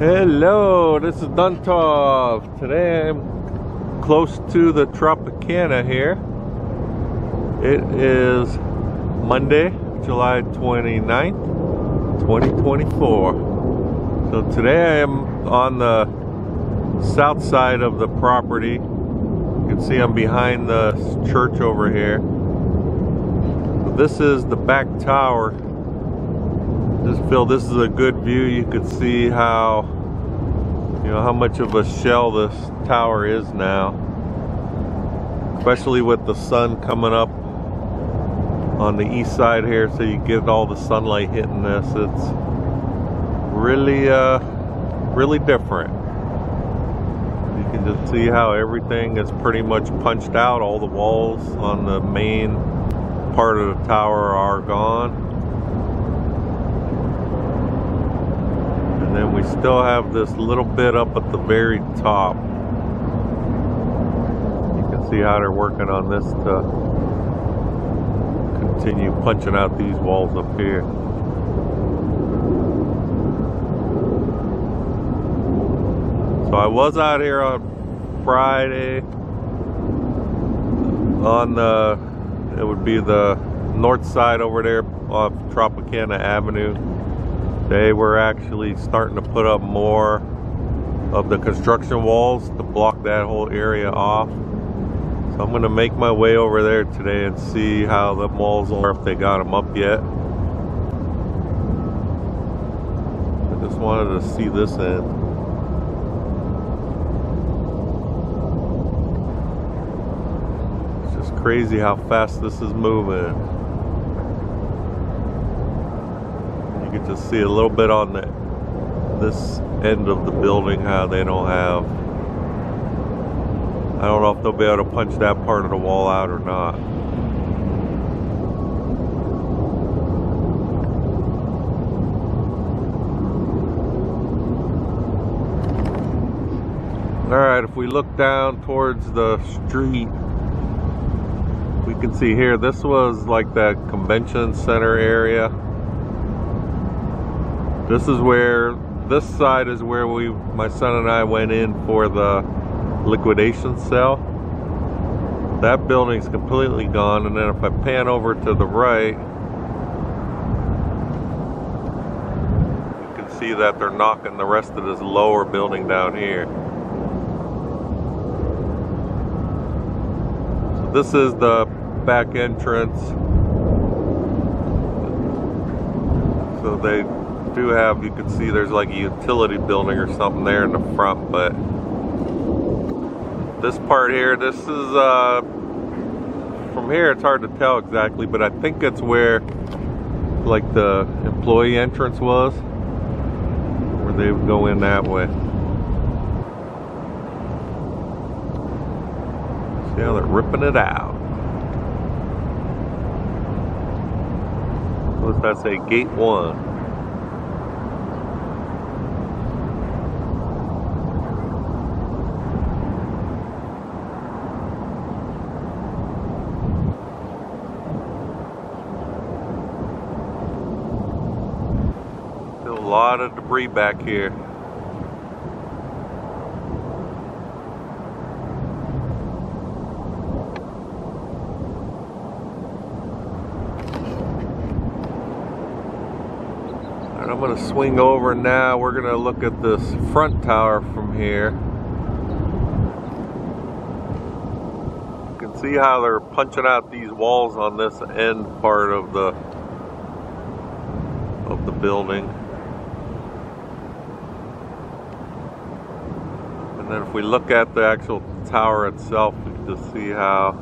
Hello, this is Duntov. Today I'm close to the Tropicana here. It is Monday, July 29th, 2024. So today I am on the south side of the property. You can see I'm behind the church over here. This is the back tower. Just feel this is a good view. You could see how, how much of a shell this tower is now, especially with the sun coming up on the east side here, so you get all the sunlight hitting this. It's really really different. You can just see how everything is pretty much punched out. All the walls on the main part of the tower are gone. And then we still have this little bit up at the very top. You can see how they're working on this to continue punching out these walls up here. So I was out here on Friday on the, it would be the north side over there off Tropicana Avenue. They were actually starting to put up more of the construction walls to block that whole area off. So I'm going to make my way over there today and see how the walls are, if they got them up yet. I just wanted to see this end. It's just crazy how fast this is moving. You can just see a little bit on this end of the building how they don't have, I don't know if they'll be able to punch that part of the wall out or not. Alright, if we look down towards the street, we can see here, this was like that convention center area. This is where, this side is where my son and I went in for the liquidation sale. That building's completely gone, and then if I pan over to the right, you can see that they're knocking the rest of this lower building down here. So this is the back entrance. So they do have, you can see there's like a utility building or something there in the front, but this part here, this is from here it's hard to tell exactly, but I think it's where like the employee entrance was, where they would go in that way. See how they're ripping it out. What does that say? Gate 1. A lot of debris back here. And I'm going to swing over now. We're going to look at this front tower from here. You can see how they're punching out these walls on this end part of the building. And then if we look at the actual tower itself, we can just see how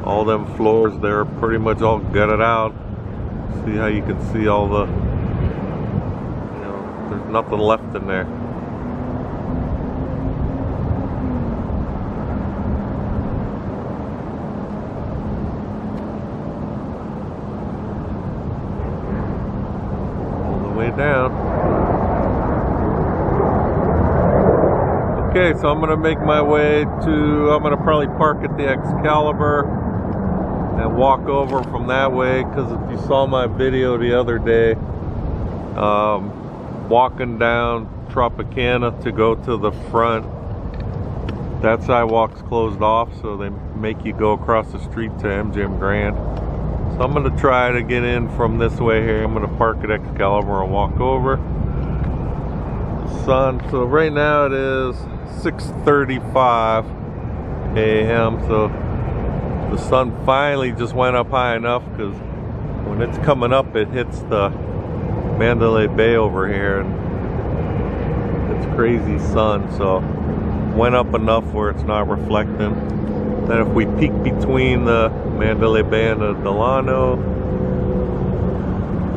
all them floors, they're pretty much all gutted out. See how you can see all the, there's nothing left in there. All the way down. Okay, so I'm going to make my way to, I'm going to probably park at the Excalibur and walk over from that way, because if you saw my video the other day, walking down Tropicana to go to the front. That sidewalk's closed off, so they make you go across the street to MGM Grand. So I'm gonna try to get in from this way here. I'm gonna park at Excalibur and walk over. The sun, so right now it is 6:35 a.m. So the sun finally just went up high enough, because when it's coming up it hits the Mandalay Bay over here, and it's crazy sun, so went up enough where it's not reflecting. Then if we peek between the Mandalay Bay and the Delano,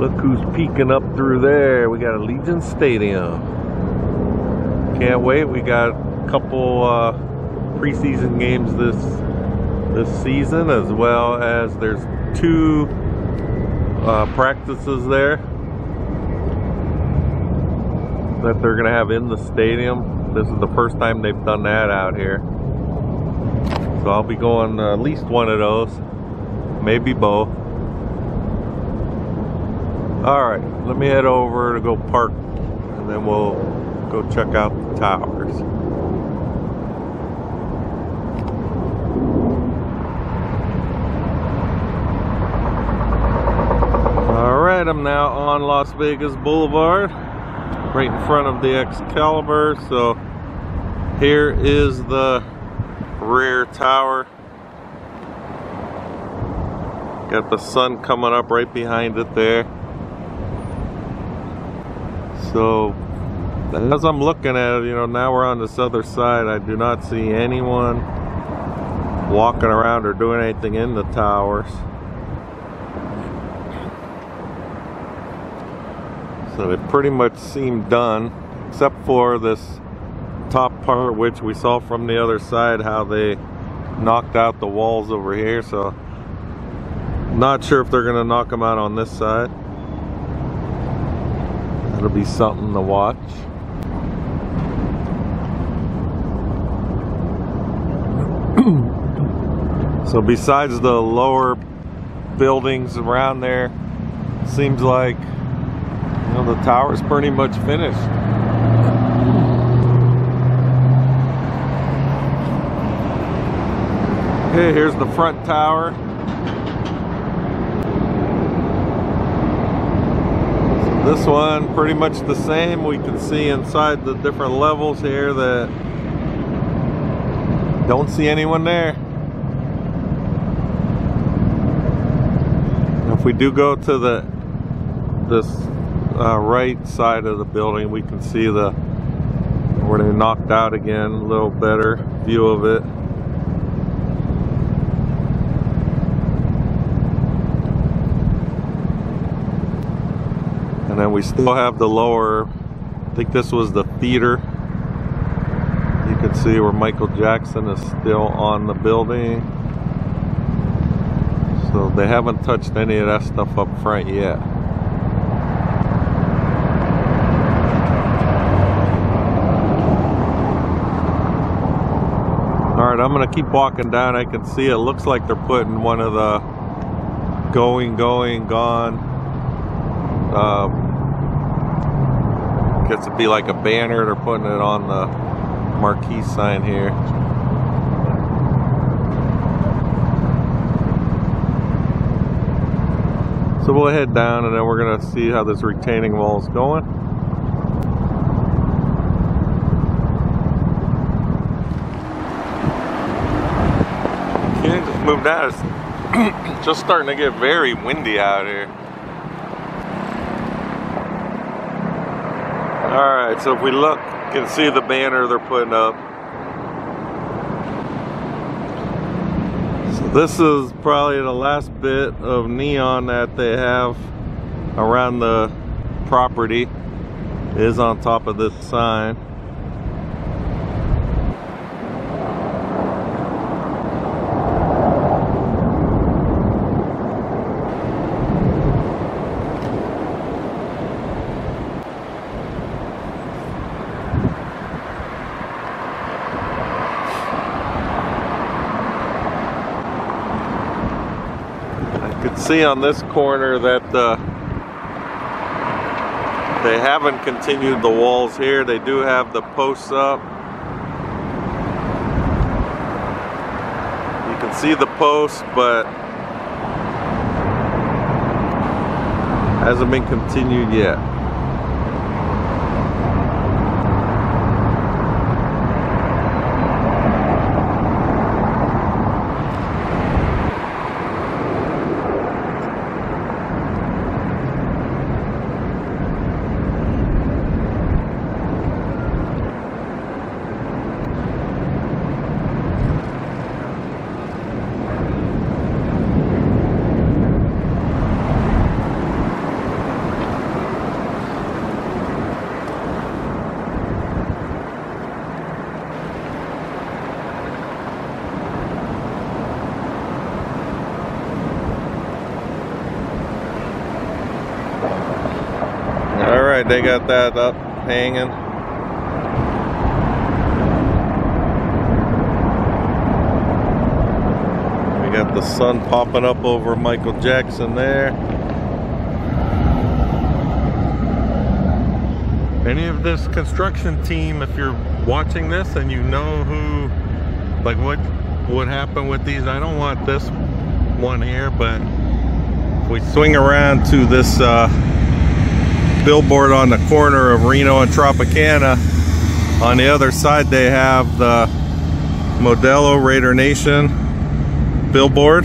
look who's peeking up through there. We got Allegiant Stadium. Can't wait. We got a couple preseason games this season, as well as there's 2 practices there that they're gonna have in the stadium. This is the first time they've done that out here. So I'll be going at least one of those, maybe both. Alright, let me head over to go park, and then we'll go check out the towers. Alright, I'm now on Las Vegas Boulevard, right in front of the Excalibur. So here is the rear tower. Got the sun coming up right behind it there. So as I'm looking at it, you know, now we're on this other side. I do not see anyone walking around or doing anything in the towers. So they pretty much seem done, except for this top part, which we saw from the other side how they knocked out the walls over here. So not sure if they're gonna knock them out on this side. That'll be something to watch. So besides the lower buildings around there, seems like, you know, the tower's pretty much finished. Okay, here's the front tower. So this one pretty much the same. We can see inside the different levels here that don't see anyone there. If we do go to this right side of the building, we can see where they knocked out again, a little better view of it. And then we still have the lower, I think this was the theater. You can see where Michael Jackson is still on the building. So they haven't touched any of that stuff up front yet. Alright, I'm gonna keep walking down. I can see it looks like they're putting one of the going, gone. Guess it'd be like a banner. They're putting it on the marquee sign here. So we'll head down, and then we're gonna see how this retaining wall is going. Okay, just move down. It's just starting to get very windy out here. Alright, so if we look, you can see the banner they're putting up. So this is probably the last bit of neon that they have around the property. It is on top of this sign. See on this corner that They haven't continued the walls here. They do have the posts up. You can see the posts, but hasn't been continued yet. Alright, they got that up, hanging. We got the sun popping up over Michael Jackson there. Any of this construction team, if you're watching this and you know who, like what would happen with these, I don't want this one here, but if we swing around to this billboard on the corner of Reno and Tropicana, on the other side they have the Modelo Raider Nation billboard.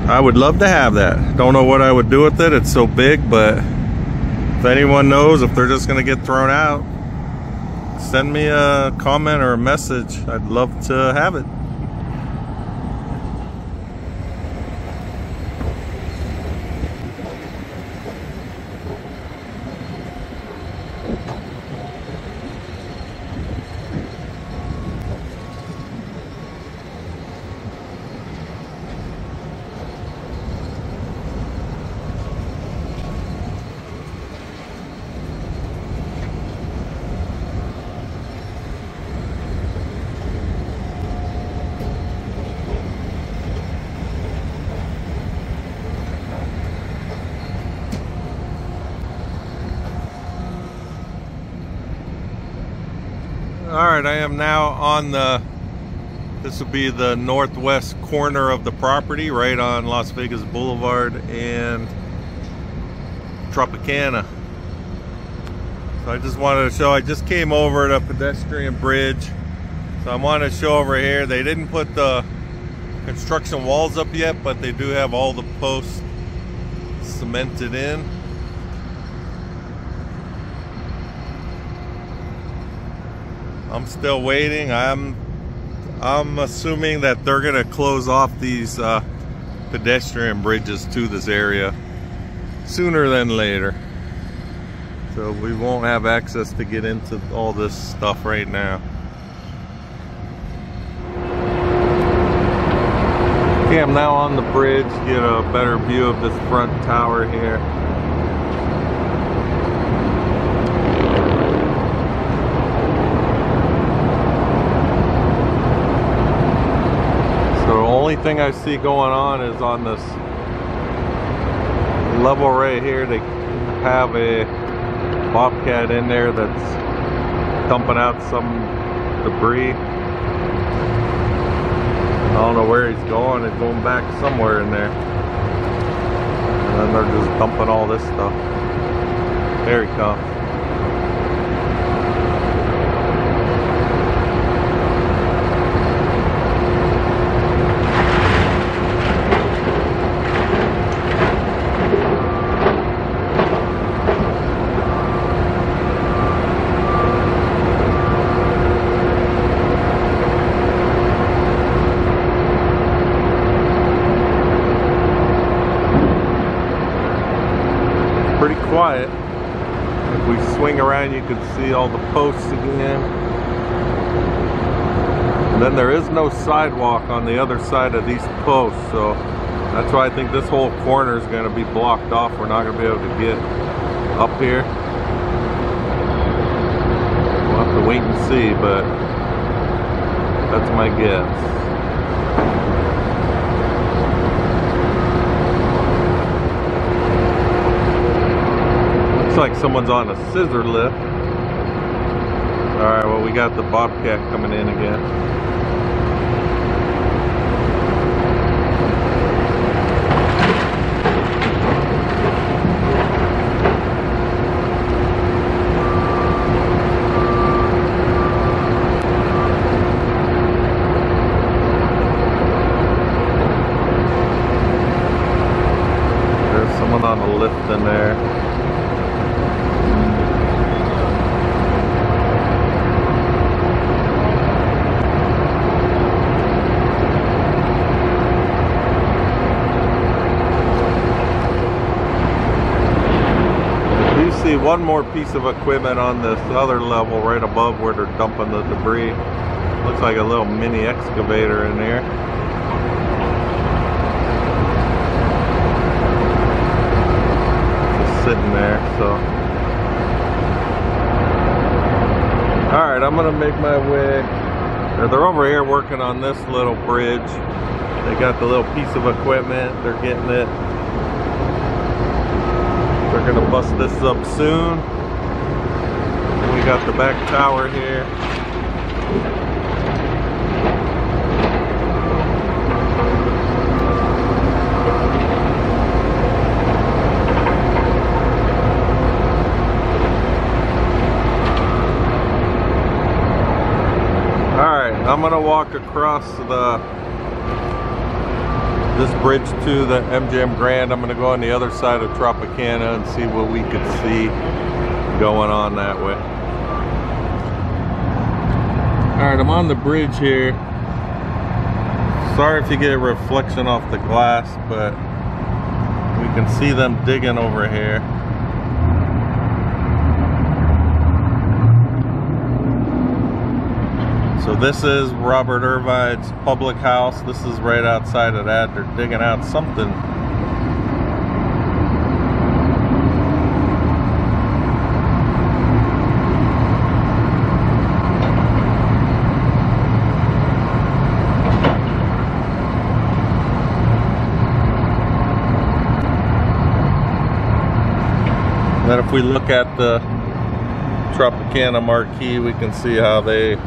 I would love to have that. Don't know what I would do with it, it's so big, but if anyone knows if they're just gonna get thrown out, send me a comment or a message. I'd love to have it. Alright, I am now on this will be the northwest corner of the property, right on Las Vegas Boulevard and Tropicana. So I just wanted to show, I just came over the pedestrian bridge. So I wanted to show over here, they didn't put the construction walls up yet, but they do have all the posts cemented in. I'm still waiting. I'm assuming that they're gonna close off these pedestrian bridges to this area sooner than later. So we won't have access to get into all this stuff right now. Okay, I'm now on the bridge, get a better view of this front tower here. Only thing I see going on is on this level right here, they have a Bobcat in there that's dumping out some debris. I don't know where he's going. It's going back somewhere in there. And then they're just dumping all this stuff. There he comes. Pretty quiet. If we swing around, you can see all the posts again. And then there is no sidewalk on the other side of these posts, so that's why I think this whole corner is going to be blocked off. We're not going to be able to get up here. We'll have to wait and see, but that's my guess. Looks like someone's on a scissor lift. Alright, well, we got the Bobcat coming in again. On the lift in there. You see one more piece of equipment on this other level right above where they're dumping the debris. Looks like a little mini excavator in there. Sitting there, so alright, I'm gonna make my way. They're over here working on this little bridge. They got the little piece of equipment, they're getting it. They're gonna bust this up soon. We got the back tower here. I'm gonna walk across this bridge to the MGM Grand. I'm gonna go on the other side of Tropicana and see what we could see going on that way. Alright, I'm on the bridge here. Sorry if you get a reflection off the glass, but we can see them digging over here. So this is Robert Irvines Public House. This is right outside of that. They're digging out something. And then if we look at the Tropicana marquee, we can see how they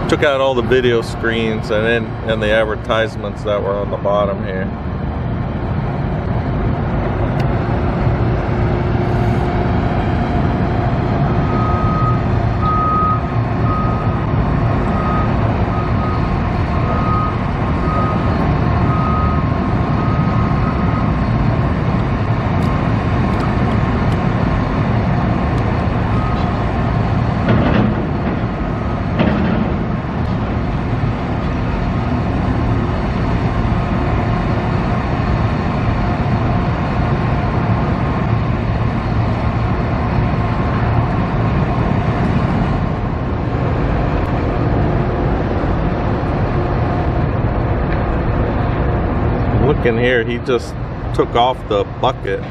took out all the video screens and the advertisements that were on the bottom here. In here, he just took off the bucket,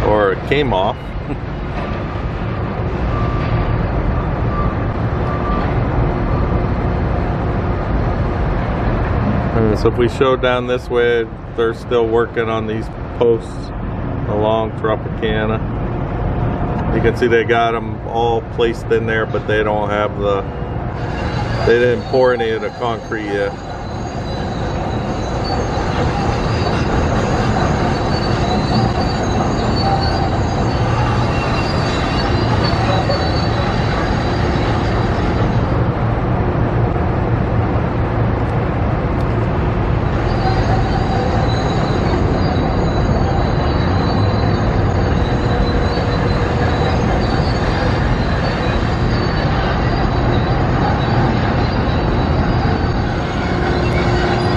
or it came off. And so if we show down this way, they're still working on these posts along Tropicana. You can see they got them all placed in there, but they don't have they didn't pour any of the concrete yet.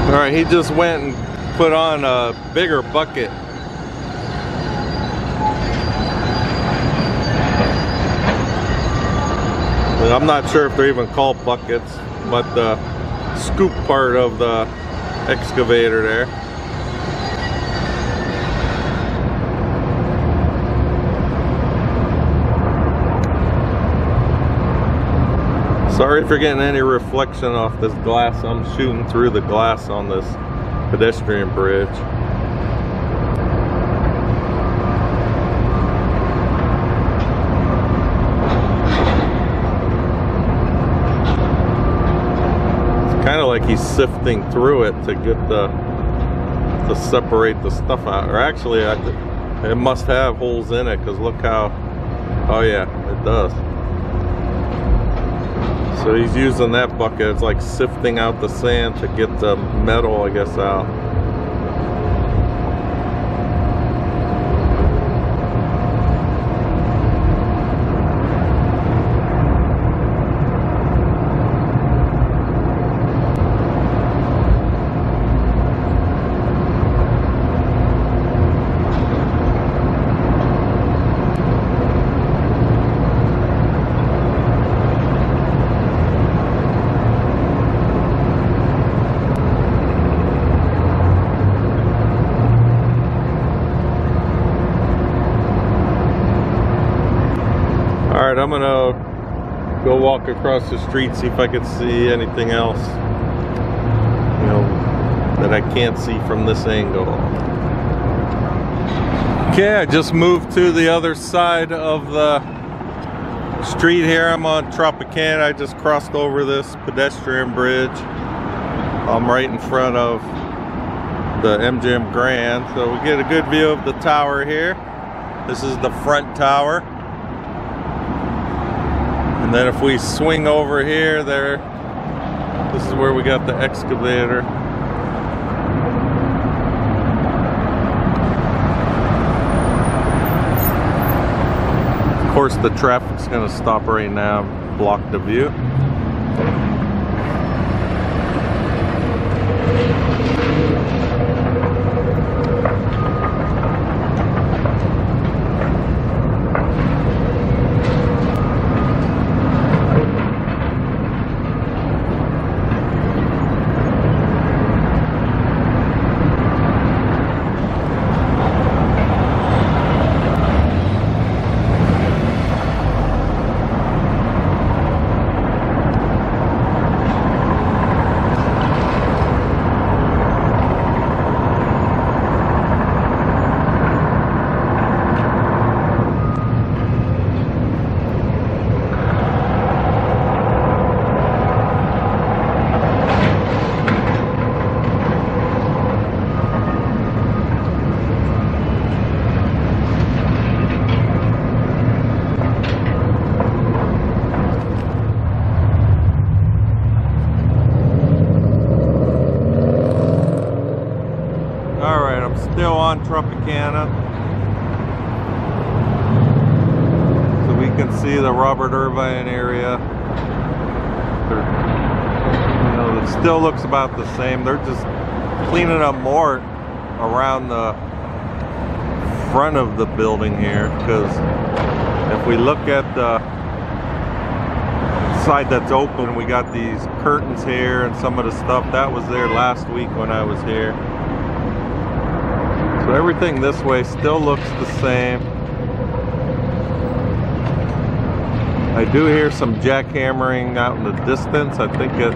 Alright, he just went and put on a bigger bucket. I'm not sure if they're even called buckets, but the scoop part of the excavator there. Sorry if you're getting any reflection off this glass. I'm shooting through the glass on this pedestrian bridge. kind of like he's sifting through it to get to separate the stuff out. Or actually, it must have holes in it, because look how, oh yeah, it does. So he's using that bucket. It's like sifting out the sand to get the metal, I guess, out. Alright, I'm gonna go walk across the street, see if I can see anything else, you know, that I can't see from this angle. Okay, I just moved to the other side of the street here. I'm on Tropicana. I just crossed over this pedestrian bridge. I'm right in front of the MGM Grand, so we get a good view of the tower here. This is the front tower. And then if we swing over here, this is where we got the excavator. Of course, the traffic's gonna stop right now, block the view. Still on Tropicana, so we can see the Robert Irvine area. You know, it still looks about the same. They're just cleaning up more around the front of the building here, because if we look at the side that's open, we got these curtains here and some of the stuff that was there last week when I was here. So everything this way still looks the same. I do hear some jackhammering out in the distance. I think it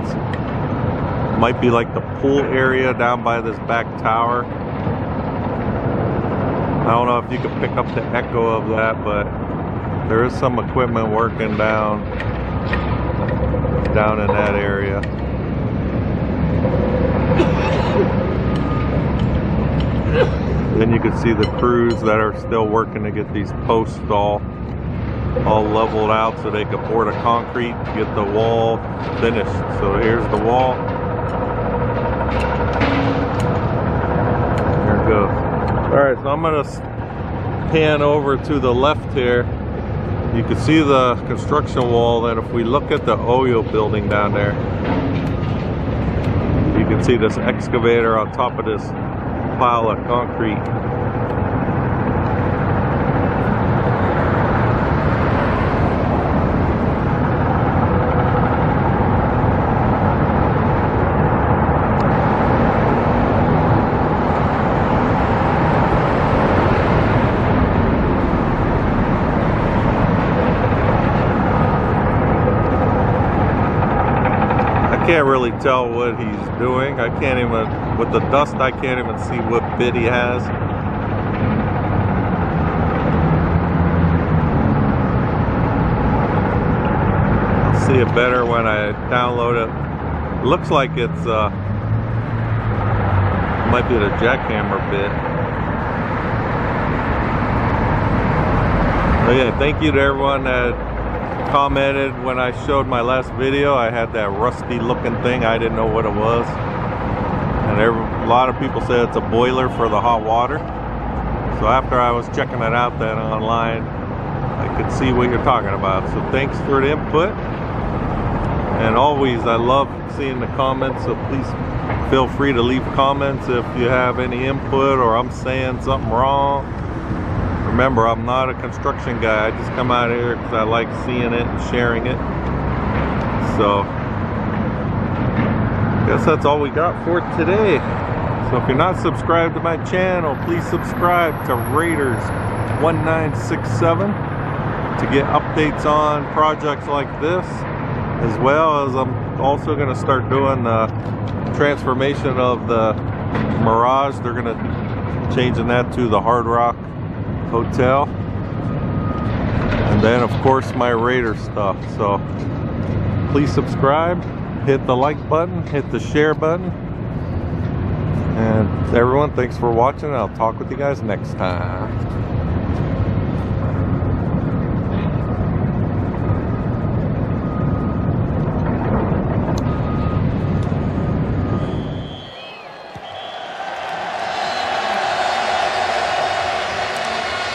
might be like the pool area down by this back tower. I don't know if you can pick up the echo of that, but there is some equipment working down in that area. Then you can see the crews that are still working to get these posts all leveled out so they can pour the concrete to get the wall finished. So here's the wall. There it goes. Alright, so I'm going to pan over to the left here. You can see the construction wall, and if we look at the Oyo building down there, you can see this excavator on top of this pile of concrete. I can't really tell what he's doing. I can't even, with the dust, I can't even see what bit he has. I'll see it better when I download it Looks like it's might be the jackhammer bit. But yeah, thank you to everyone that commented when I showed my last video. I had that rusty looking thing. I didn't know what it was. And a lot of people said it's a boiler for the hot water. So after I was checking it out then online, I could see what you're talking about. So thanks for the input. And always, I love seeing the comments, so please feel free to leave comments if you have any input or I'm saying something wrong. Remember, I'm not a construction guy. I just come out here because I like seeing it and sharing it. So, I guess that's all we got for today. So if you're not subscribed to my channel, please subscribe to Raiders1967 to get updates on projects like this. As well as I'm also going to start doing the transformation of the Mirage. They're going to changing that to the Hard Rock Hotel. And then of course my Raider stuff. So please subscribe, hit the like button, hit the share button. And everyone, thanks for watching. I'll talk with you guys next time.